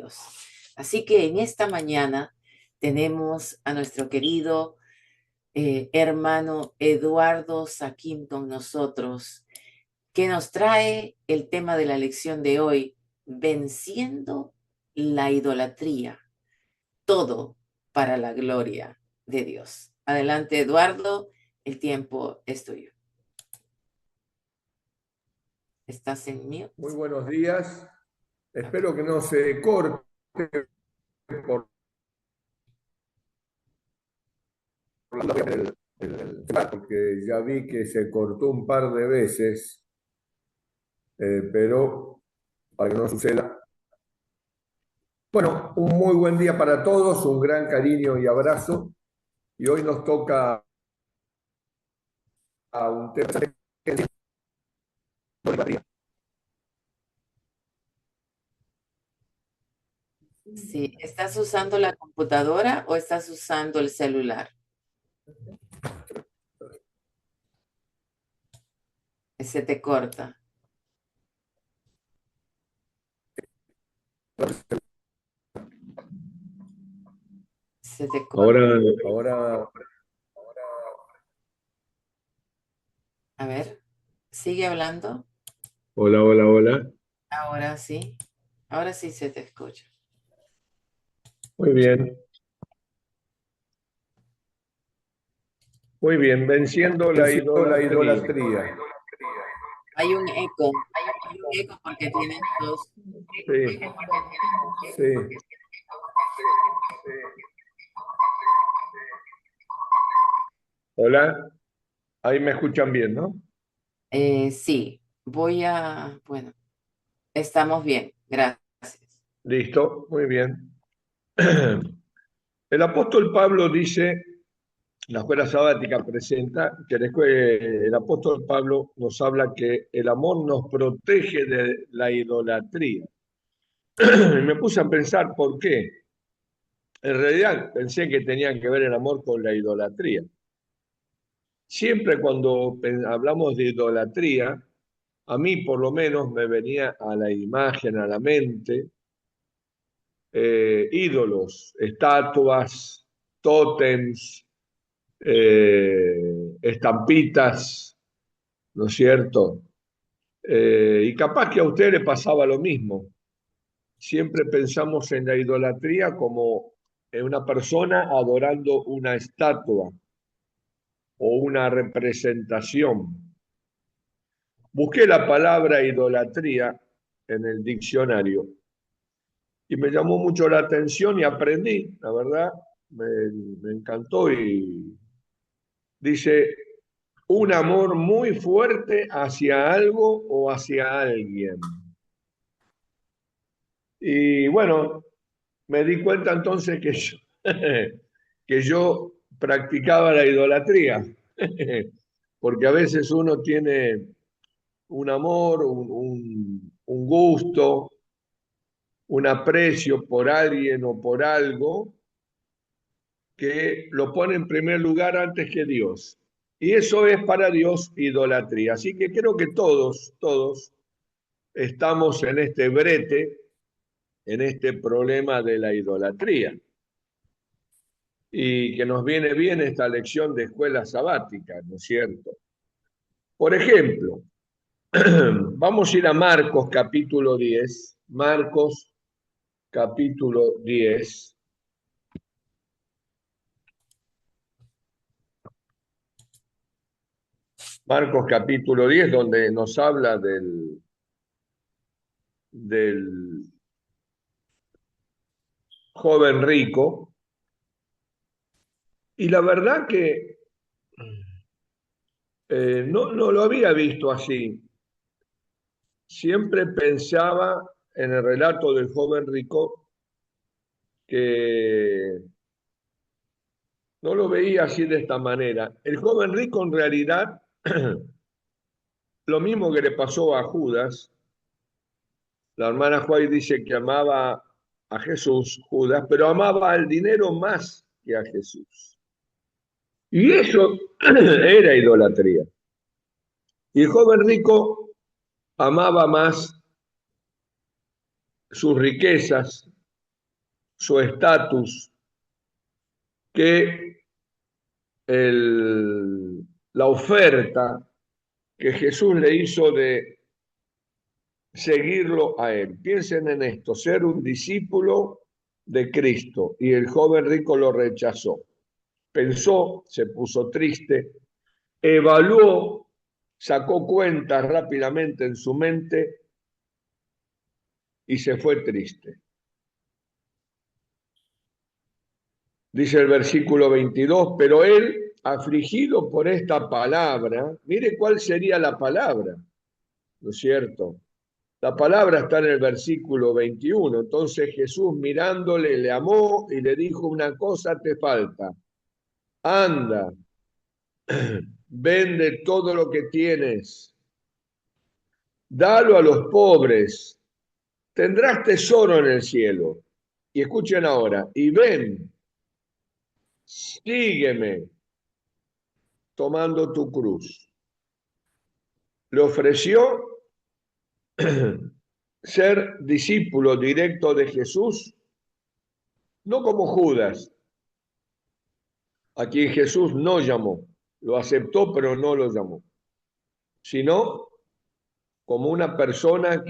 Dios. Así que en esta mañana tenemos a nuestro querido hermano Eduardo Saquín con nosotros, que nos trae el tema de la lección de hoy: venciendo la idolatría, todo para la gloria de Dios. Adelante, Eduardo, el tiempo es tuyo. ¿Estás en mute? Muy buenos días. Espero que no se corte por porque ya vi que se cortó un par de veces, pero para que no suceda. Bueno, un muy buen día para todos, un gran cariño y abrazo. Y hoy nos toca a un tema de idolatría. Sí, ¿estás usando la computadora o estás usando el celular? Se te corta. Se te corta. Ahora, A ver, sigue hablando. hola, hola, hola. Ahora sí. Ahora sí se te escucha. Muy bien, muy bien. Venciendo la Venciendo la idolatría. idolatría. Hay un eco. Hay un eco porque tienes dos. Sí, sí. Hola, ahí me escuchan bien, ¿no? Sí, bueno, estamos bien, gracias. Listo, muy bien. El apóstol Pablo dice, la escuela sabática presenta que el apóstol Pablo nos habla que el amor nos protege de la idolatría. Y me puse a pensar por qué. En realidad pensé que tenía que ver el amor con la idolatría. Siempre cuando hablamos de idolatría, a mí por lo menos me venía a la imagen, a la mente, ídolos, estatuas, tótems, estampitas, ¿no es cierto? Y capaz que a usted le pasaba lo mismo. Siempre pensamos en la idolatría como en una persona adorando una estatua o una representación. Busqué la palabra idolatría en el diccionario y me llamó mucho la atención y aprendí, la verdad, me, me encantó y dice un amor muy fuerte hacia algo o hacia alguien. Y bueno, me di cuenta entonces que yo practicaba la idolatría, porque a veces uno tiene un amor, un gusto, un aprecio por alguien o por algo que lo pone en primer lugar antes que Dios. Y eso es para Dios idolatría. Así que creo que todos estamos en este brete, en este problema de la idolatría. Y que nos viene bien esta lección de escuela sabática, ¿no es cierto? Por ejemplo, vamos a ir a Marcos capítulo 10. Marcos capítulo 10. Marcos capítulo 10, donde nos habla del joven rico. Y la verdad que no lo había visto así. Siempre pensaba en el relato del joven rico que no lo veía así de esta manera. El joven rico en realidad, lo mismo que le pasó a Judas, la hermana Juárez dice que amaba a Jesús, Judas, pero amaba al dinero más que a Jesús. Y eso era idolatría. Y el joven rico amaba más sus riquezas, su estatus, que la oferta que Jesús le hizo de seguirlo a él. Piensen en esto, ser un discípulo de Cristo, y el joven rico lo rechazó. Pensó, se puso triste, evaluó, sacó cuentas rápidamente en su mente y se fue triste. Dice el versículo 22, pero él, afligido por esta palabra, mire cuál sería la palabra, ¿no es cierto? La palabra está en el versículo 21. Entonces Jesús, mirándole, le amó y le dijo: una cosa te falta. Anda, vende todo lo que tienes, dalo a los pobres, tendrás tesoro en el cielo. Y escuchen ahora, y ven, sígueme tomando tu cruz. Le ofreció ser discípulo directo de Jesús, no como Judas, a quien Jesús no llamó. Lo aceptó, pero no lo llamó, sino como una persona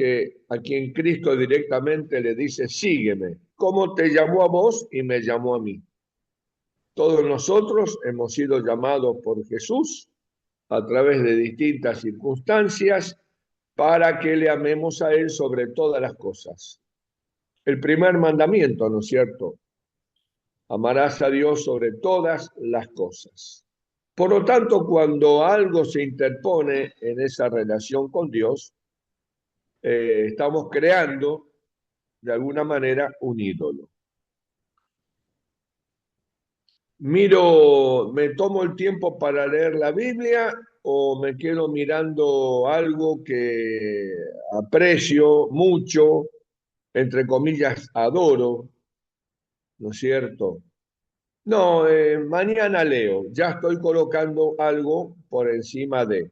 a quien Cristo directamente le dice: sígueme, como te llamó a vos y me llamó a mí. Todos nosotros hemos sido llamados por Jesús a través de distintas circunstancias para que le amemos a Él sobre todas las cosas. El primer mandamiento, ¿no es cierto? Amarás a Dios sobre todas las cosas. Por lo tanto, cuando algo se interpone en esa relación con Dios, estamos creando de alguna manera un ídolo. Me tomo el tiempo para leer la Biblia o me quedo mirando algo que aprecio mucho, entre comillas, adoro, ¿no es cierto? No, mañana leo, ya estoy colocando algo por encima de.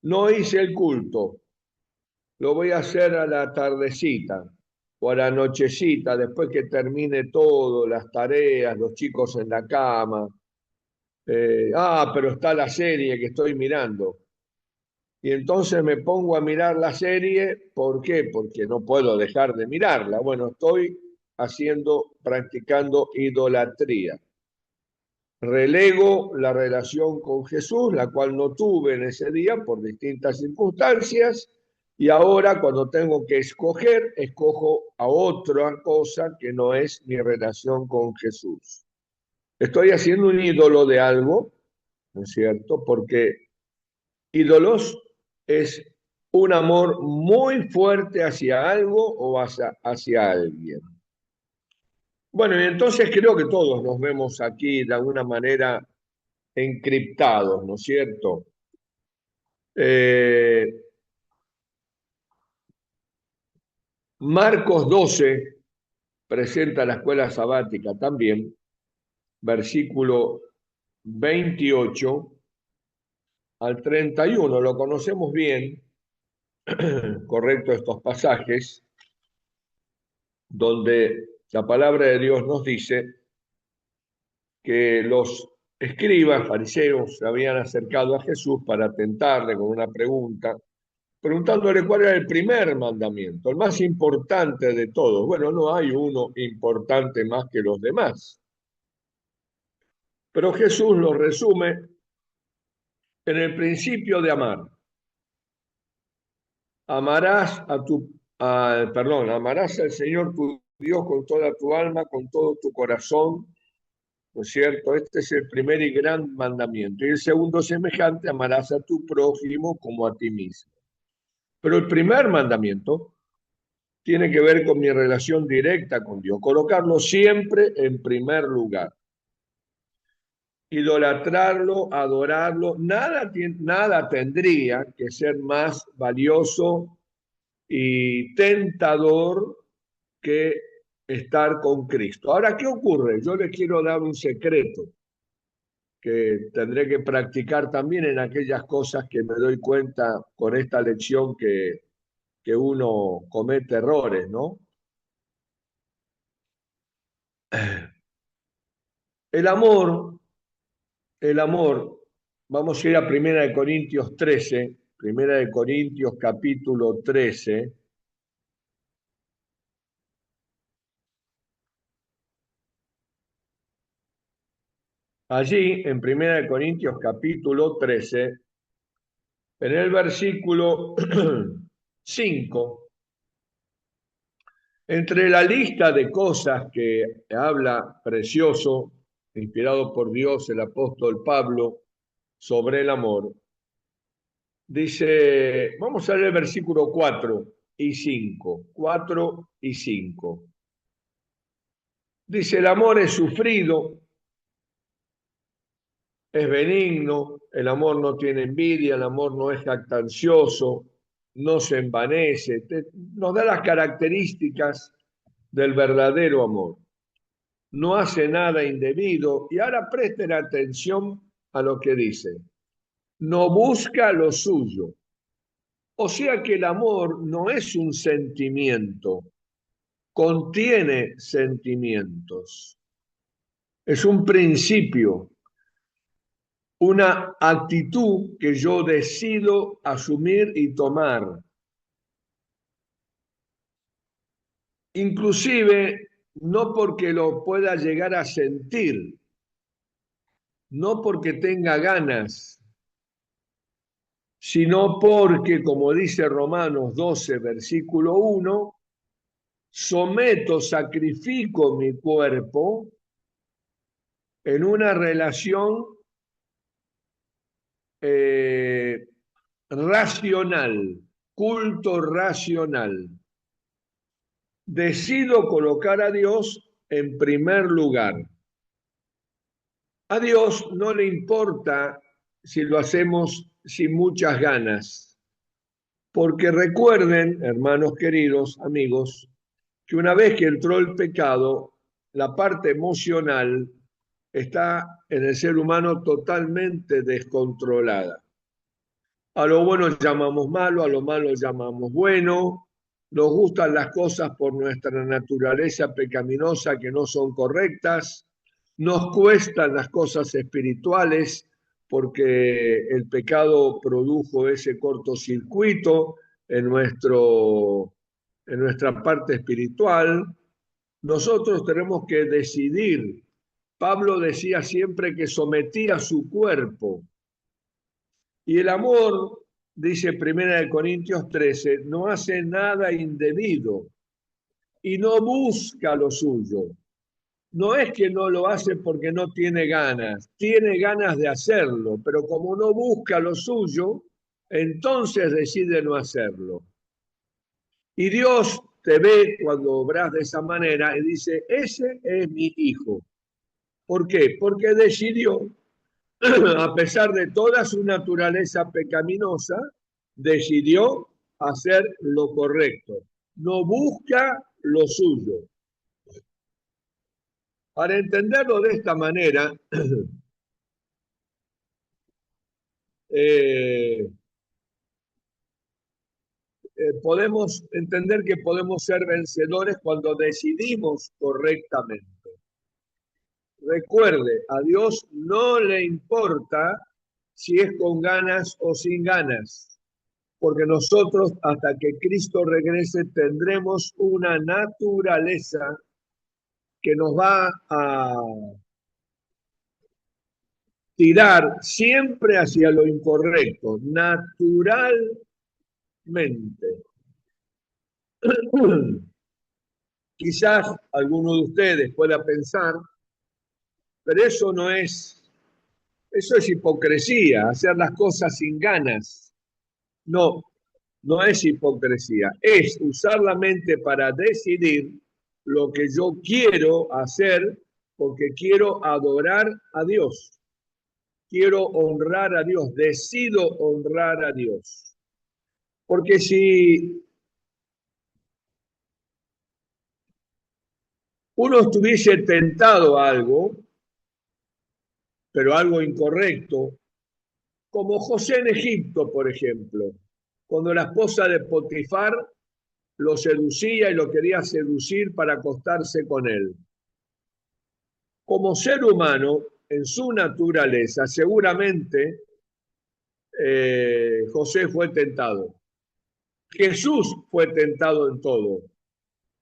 No hice el culto, lo voy a hacer a la tardecita o a la nochecita, después que termine todo, las tareas, los chicos en la cama. Pero está la serie que estoy mirando. Y entonces me pongo a mirar la serie. ¿Por qué? Porque no puedo dejar de mirarla. Bueno, estoy practicando idolatría. Relego la relación con Jesús, la cual no tuve en ese día por distintas circunstancias, y ahora cuando tengo que escoger, escojo a otra cosa que no es mi relación con Jesús. Estoy haciendo un ídolo de algo, ¿no es cierto? Porque ídolos es un amor muy fuerte hacia algo o hacia alguien. Bueno, y entonces creo que todos nos vemos aquí de alguna manera encriptados, ¿no es cierto? Eh, Marcos 12 presenta la escuela sabática también, versículo 28 al 31, lo conocemos bien, correcto, estos pasajes, donde la palabra de Dios nos dice que los escribas, fariseos, se habían acercado a Jesús para tentarle con una pregunta, preguntándole cuál era el primer mandamiento, el más importante de todos. Bueno, no hay uno importante más que los demás. Pero Jesús lo resume en el principio de amar. Amarás al Señor tu Dios con toda tu alma, con todo tu corazón, ¿no es cierto? Este es el primer y gran mandamiento. Y el segundo semejante: amarás a tu prójimo como a ti mismo. Pero el primer mandamiento tiene que ver con mi relación directa con Dios, colocarlo siempre en primer lugar. Idolatrarlo, adorarlo, nada tendría que ser más valioso y tentador que estar con Cristo. Ahora, ¿qué ocurre? Yo les quiero dar un secreto que tendré que practicar también en aquellas cosas que me doy cuenta con esta lección que uno comete errores, ¿no? El amor, el amor, vamos a ir a Primera de Corintios 13, Primera de Corintios capítulo 13. Allí, en Primera de Corintios capítulo 13, en el versículo 5, entre la lista de cosas que habla precioso, inspirado por Dios, el apóstol Pablo, sobre el amor, dice, vamos a leer el versículo 4 y 5, 4 y 5. Dice, el amor es sufrido, es benigno, el amor no tiene envidia, el amor no es jactancioso, no se envanece, nos da las características del verdadero amor. No hace nada indebido. Y ahora presten atención a lo que dice. No busca lo suyo. O sea que el amor no es un sentimiento, contiene sentimientos. Es un principio, una actitud que yo decido asumir y tomar. Inclusive no porque lo pueda llegar a sentir, no porque tenga ganas, sino porque, como dice Romanos 12, versículo 1, someto, sacrifico mi cuerpo en una relación racional, culto racional. Decido colocar a Dios en primer lugar. A Dios no le importa si lo hacemos sin muchas ganas, porque recuerden, hermanos queridos, amigos, que una vez que entró el pecado, la parte emocional está en el ser humano totalmente descontrolada. A lo bueno llamamos malo, a lo malo llamamos bueno, nos gustan las cosas por nuestra naturaleza pecaminosa que no son correctas, nos cuestan las cosas espirituales porque el pecado produjo ese cortocircuito en nuestra parte espiritual. Nosotros tenemos que decidir. Pablo decía siempre que sometía su cuerpo. Y el amor, dice Primera de Corintios 13, no hace nada indebido y no busca lo suyo. No es que no lo hace porque no tiene ganas de hacerlo, pero como no busca lo suyo, entonces decide no hacerlo. Y Dios te ve cuando obras de esa manera y dice, ese es mi hijo. ¿Por qué? Porque decidió, a pesar de toda su naturaleza pecaminosa, decidió hacer lo correcto. No busca lo suyo. Para entenderlo de esta manera, eh, podemos entender que podemos ser vencedores cuando decidimos correctamente. Recuerde, a Dios no le importa si es con ganas o sin ganas, porque nosotros hasta que Cristo regrese tendremos una naturaleza que nos va a tirar siempre hacia lo incorrecto, naturalmente. Quizás alguno de ustedes pueda pensar, pero eso es hipocresía, hacer las cosas sin ganas. No, no es hipocresía, es usar la mente para decidir lo que yo quiero hacer porque quiero adorar a Dios, quiero honrar a Dios, decido honrar a Dios. Porque si uno estuviese tentado a algo, pero algo incorrecto, como José en Egipto, por ejemplo, cuando la esposa de Potifar lo seducía y lo quería seducir para acostarse con él. como ser humano, en su naturaleza, seguramente José fue tentado. Jesús fue tentado en todo,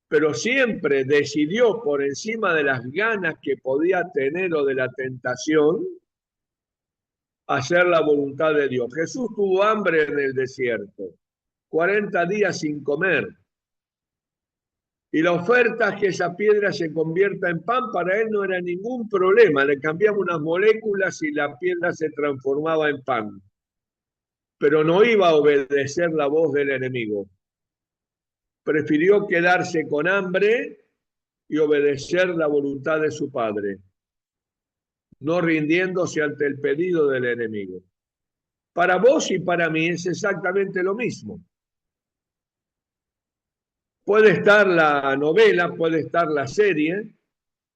pero siempre decidió por encima de las ganas que podía tener o de la tentación, hacer la voluntad de Dios. Jesús tuvo hambre en el desierto, 40 días sin comer. Y la oferta es que esa piedra se convierta en pan, para él no era ningún problema. Le cambiaba unas moléculas y la piedra se transformaba en pan. Pero no iba a obedecer la voz del enemigo. Prefirió quedarse con hambre y obedecer la voluntad de su padre, no rindiéndose ante el pedido del enemigo. Para vos y para mí es exactamente lo mismo. Puede estar la novela, puede estar la serie,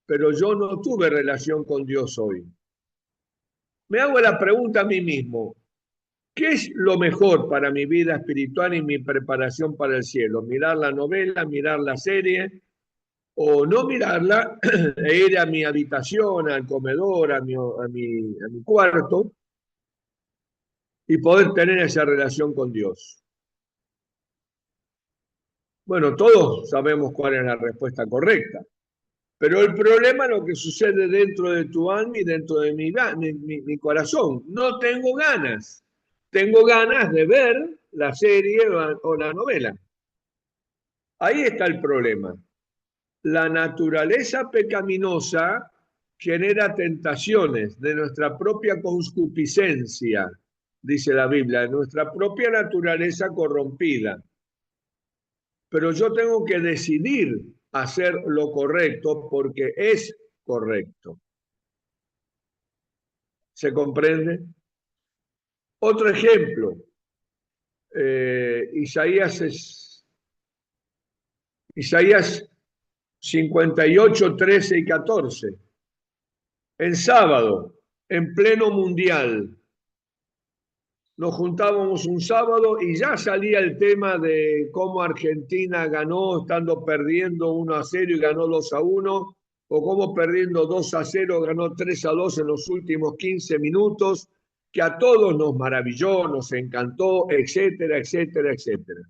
pero yo no tuve relación con Dios hoy. Me hago la pregunta a mí mismo, ¿qué es lo mejor para mi vida espiritual y mi preparación para el cielo? ¿Mirar la novela, mirar la serie, o no mirarla e ir a mi habitación, al comedor, a mi cuarto y poder tener esa relación con Dios? Bueno, todos sabemos cuál es la respuesta correcta, pero el problema es lo que sucede dentro de tu alma y dentro de mi corazón. No tengo ganas. Tengo ganas de ver la serie o la novela. Ahí está el problema. La naturaleza pecaminosa genera tentaciones de nuestra propia concupiscencia, dice la Biblia, de nuestra propia naturaleza corrompida. Pero yo tengo que decidir hacer lo correcto porque es correcto. ¿Se comprende? Otro ejemplo, Isaías 58, 13 y 14. En sábado, en pleno mundial, nos juntábamos un sábado y ya salía el tema de cómo Argentina ganó estando perdiendo 1-0 y ganó 2-1, o cómo perdiendo 2-0 ganó 3-2 en los últimos 15 minutos, que a todos nos maravilló, nos encantó, etcétera, etcétera, etcétera.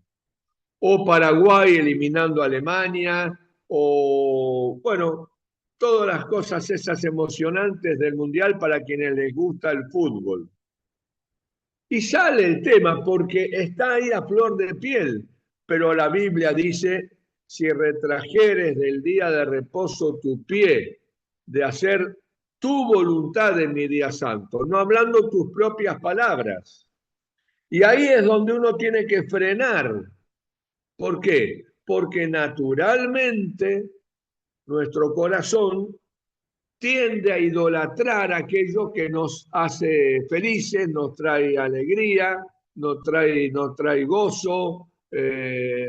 O Paraguay eliminando a Alemania, o bueno, todas las cosas esas emocionantes del Mundial para quienes les gusta el fútbol. Y sale el tema porque está ahí a flor de piel, pero la Biblia dice, si retrajeres del día de reposo tu pie, de hacer tu voluntad en mi día santo, no hablando tus propias palabras. Y ahí es donde uno tiene que frenar. ¿Por qué? Porque naturalmente nuestro corazón tiende a idolatrar aquello que nos hace felices, nos trae alegría, nos trae gozo,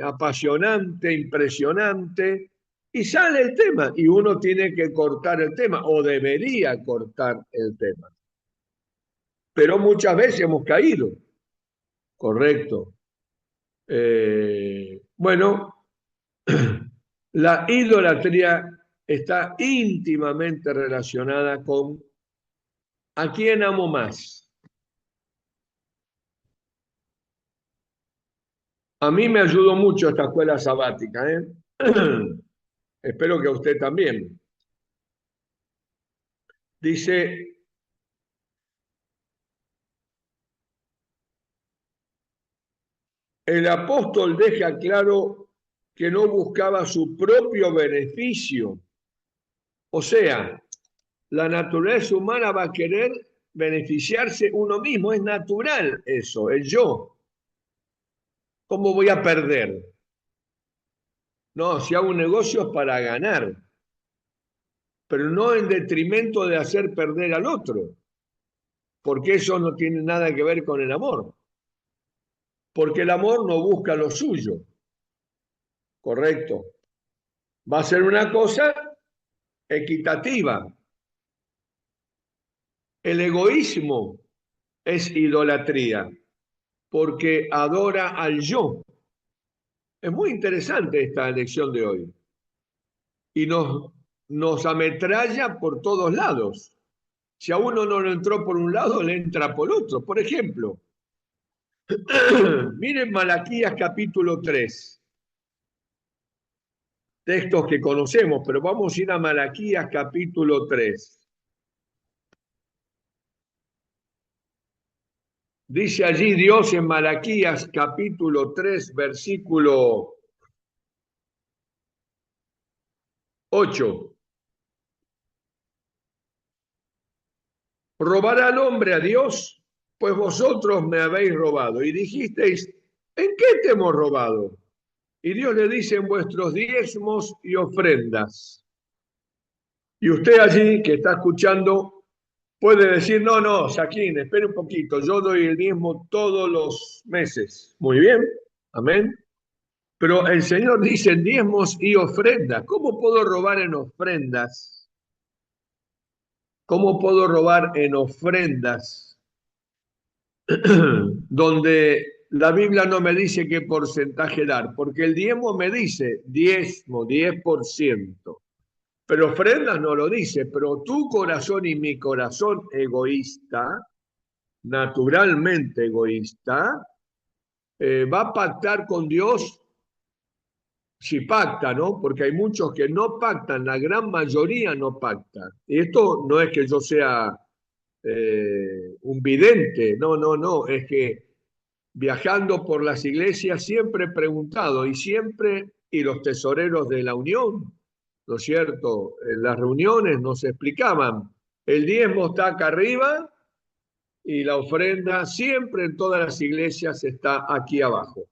apasionante, impresionante, y sale el tema, y uno tiene que cortar el tema, o debería cortar el tema. Pero muchas veces hemos caído, correcto. Bueno, la idolatría está íntimamente relacionada con ¿a quién amo más? A mí me ayudó mucho esta escuela sabática, ¿eh? Espero que a usted también. Dice, el apóstol deja claro que no buscaba su propio beneficio. O sea, la naturaleza humana va a querer beneficiarse uno mismo, es natural eso, el yo. ¿Cómo voy a perder? No, si hago un negocio es para ganar, pero no en detrimento de hacer perder al otro, porque eso no tiene nada que ver con el amor, porque el amor no busca lo suyo, correcto. Va a ser una cosa equitativa. El egoísmo es idolatría, porque adora al yo. Es muy interesante esta lección de hoy. Y nos nos ametralla por todos lados. Si a uno no le entró por un lado, le entra por otro. Por ejemplo, miren Malaquías capítulo 3, textos que conocemos, pero vamos a ir a Malaquías capítulo 3. Dice allí Dios en Malaquías capítulo 3, versículo 8. ¿Robará el hombre a Dios? Pues vosotros me habéis robado. Y dijisteis, ¿en qué te hemos robado? Y Dios le dice, en vuestros diezmos y ofrendas. Y usted allí que está escuchando puede decir, no, no, Saquín, espere un poquito, yo doy el diezmo todos los meses. Muy bien, amén. Pero el Señor dice diezmos y ofrendas. ¿Cómo puedo robar en ofrendas? ¿Cómo puedo robar en ofrendas donde la Biblia no me dice qué porcentaje dar? Porque el diezmo me dice diezmo, 10%. Pero ofrendas no lo dice, pero tu corazón y mi corazón egoísta, naturalmente egoísta, va a pactar con Dios si pacta, ¿no? Porque hay muchos que no pactan, la gran mayoría no pacta. Y esto no es que yo sea un vidente, no, no, no, es que viajando por las iglesias siempre he preguntado y siempre, y los tesoreros de la unión, ¿no es cierto? En las reuniones nos explicaban, el diezmo está acá arriba y la ofrenda siempre en todas las iglesias está aquí abajo.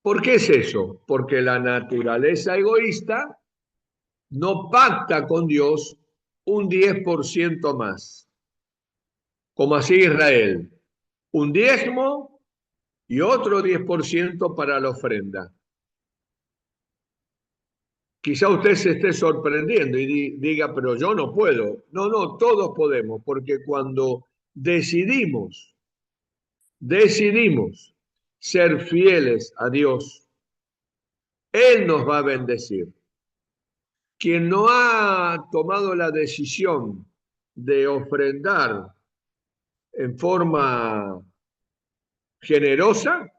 ¿Por qué es eso? Porque la naturaleza egoísta no pacta con Dios un 10% más, como así Israel, un diezmo y otro 10% para la ofrenda. Quizá usted se esté sorprendiendo y diga, pero yo no puedo. No, no, todos podemos, porque cuando decidimos ser fieles a Dios, Él nos va a bendecir. Quien no ha tomado la decisión de ofrendar en forma generosa,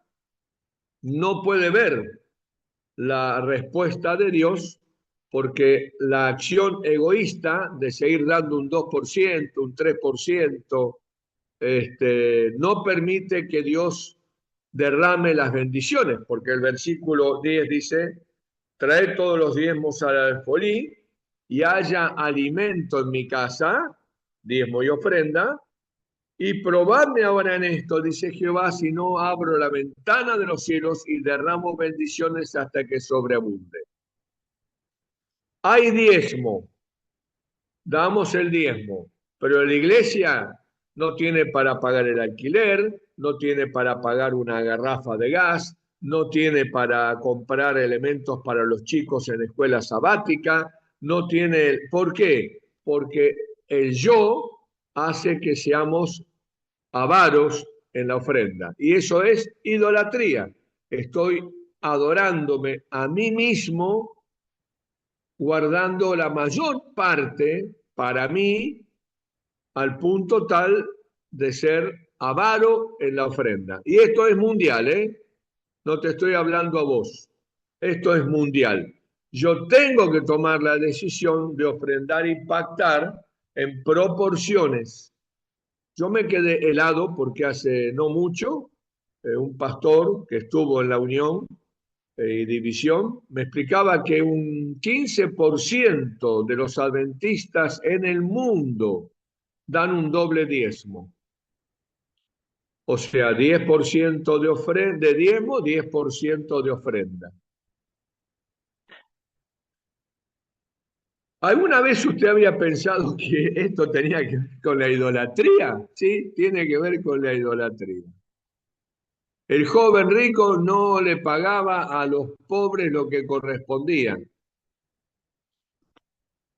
no puede ver la respuesta de Dios porque la acción egoísta de seguir dando un 2%, un 3%, no permite que Dios derrame las bendiciones, porque el versículo 10 dice, traed todos los diezmos al alfolí y haya alimento en mi casa, diezmo y ofrenda, y probadme ahora en esto, dice Jehová, si no abro la ventana de los cielos y derramo bendiciones hasta que sobreabunde. Hay diezmo, damos el diezmo, pero la iglesia no tiene para pagar el alquiler, no tiene para pagar una garrafa de gas, no tiene para comprar elementos para los chicos en escuela sabática, no tiene... ¿Por qué? Porque el yo hace que seamos avaros en la ofrenda. Y eso es idolatría. Estoy adorándome a mí mismo, guardando la mayor parte para mí, al punto tal de ser avaro en la ofrenda. Y esto es mundial, ¿eh? No te estoy hablando a vos. Esto es mundial. Yo tengo que tomar la decisión de ofrendar y pactar en proporciones. Yo me quedé helado porque hace no mucho un pastor que estuvo en la Unión y División me explicaba que un 15% de los adventistas en el mundo dan un doble diezmo. O sea, 10% de diezmo, 10% de ofrenda. ¿Alguna vez usted había pensado que esto tenía que ver con la idolatría? Sí, tiene que ver con la idolatría. El joven rico no le pagaba a los pobres lo que correspondía.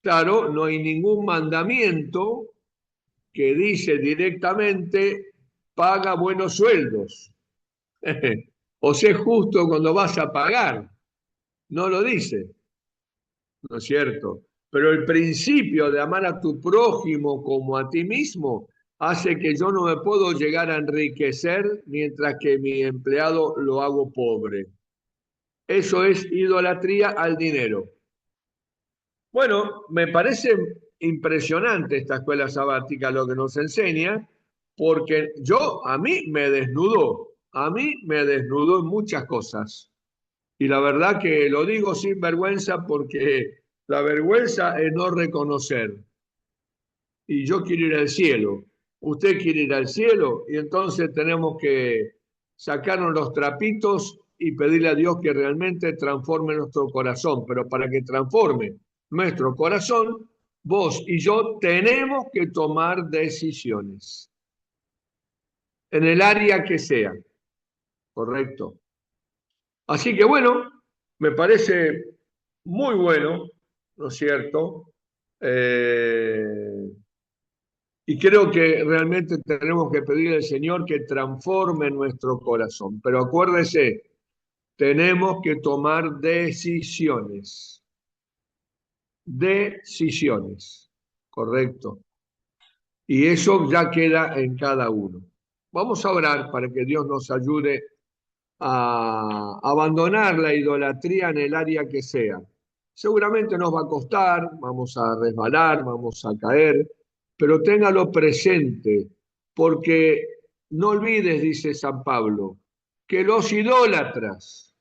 Claro, no hay ningún mandamiento que dice directamente paga buenos sueldos. O sé justo cuando vas a pagar. no lo dice, ¿no es cierto? Pero el principio de amar a tu prójimo como a ti mismo hace que yo no me puedo llegar a enriquecer mientras que mi empleado lo hago pobre. Eso es idolatría al dinero. Bueno, me parece impresionante esta escuela sabática lo que nos enseña, porque a mí me desnudó en muchas cosas. Y la verdad que lo digo sin vergüenza porque la vergüenza es no reconocer. Y yo quiero ir al cielo, usted quiere ir al cielo y entonces tenemos que sacarnos los trapitos y pedirle a Dios que realmente transforme nuestro corazón. Pero para que transforme nuestro corazón, vos y yo tenemos que tomar decisiones en el área que sea, ¿correcto? Así que bueno, me parece muy bueno, ¿no es cierto? Eh, y creo que realmente tenemos que pedirle al Señor que transforme nuestro corazón. Pero acuérdese, tenemos que tomar decisiones, decisiones, ¿correcto? Y eso ya queda en cada uno. Vamos a orar para que Dios nos ayude a abandonar la idolatría en el área que sea. Seguramente nos va a costar, vamos a resbalar, vamos a caer, pero téngalo presente, porque no olvides, dice San Pablo, que los idólatras,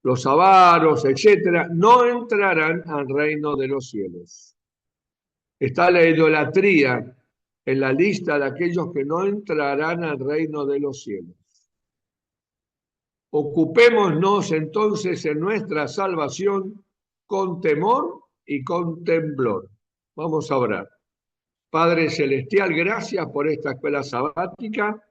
los avaros, etcétera, no entrarán al reino de los cielos. Está la idolatría en la lista de aquellos que no entrarán al reino de los cielos. Ocupémonos entonces en nuestra salvación con temor y con temblor. Vamos a orar. Padre Celestial, gracias por esta escuela sabática,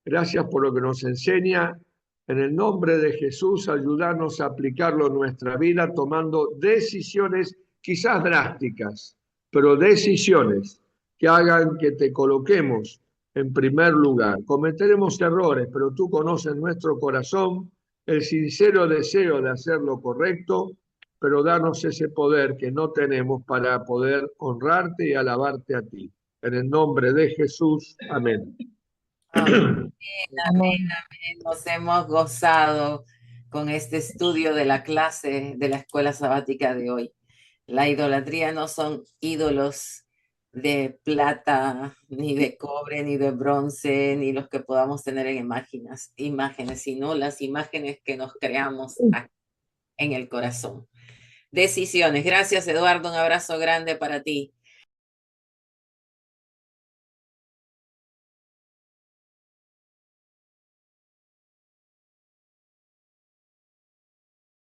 gracias por lo que nos enseña. En el nombre de Jesús, ayudarnos a aplicarlo en nuestra vida tomando decisiones quizás drásticas, pero decisiones que hagan que te coloquemos en primer lugar. Cometeremos errores, pero tú conoces nuestro corazón, el sincero deseo de hacer lo correcto, pero darnos ese poder que no tenemos para poder honrarte y alabarte a ti. En el nombre de Jesús, amén. Amén, amén, Amén. amén. Nos hemos gozado con este estudio de la clase de la escuela sabática de hoy. La idolatría no son ídolos de plata, ni de cobre, ni de bronce, ni los que podamos tener en imágenes, sino las imágenes que nos creamos en el corazón. Decisiones. Gracias, Eduardo. Un abrazo grande para ti.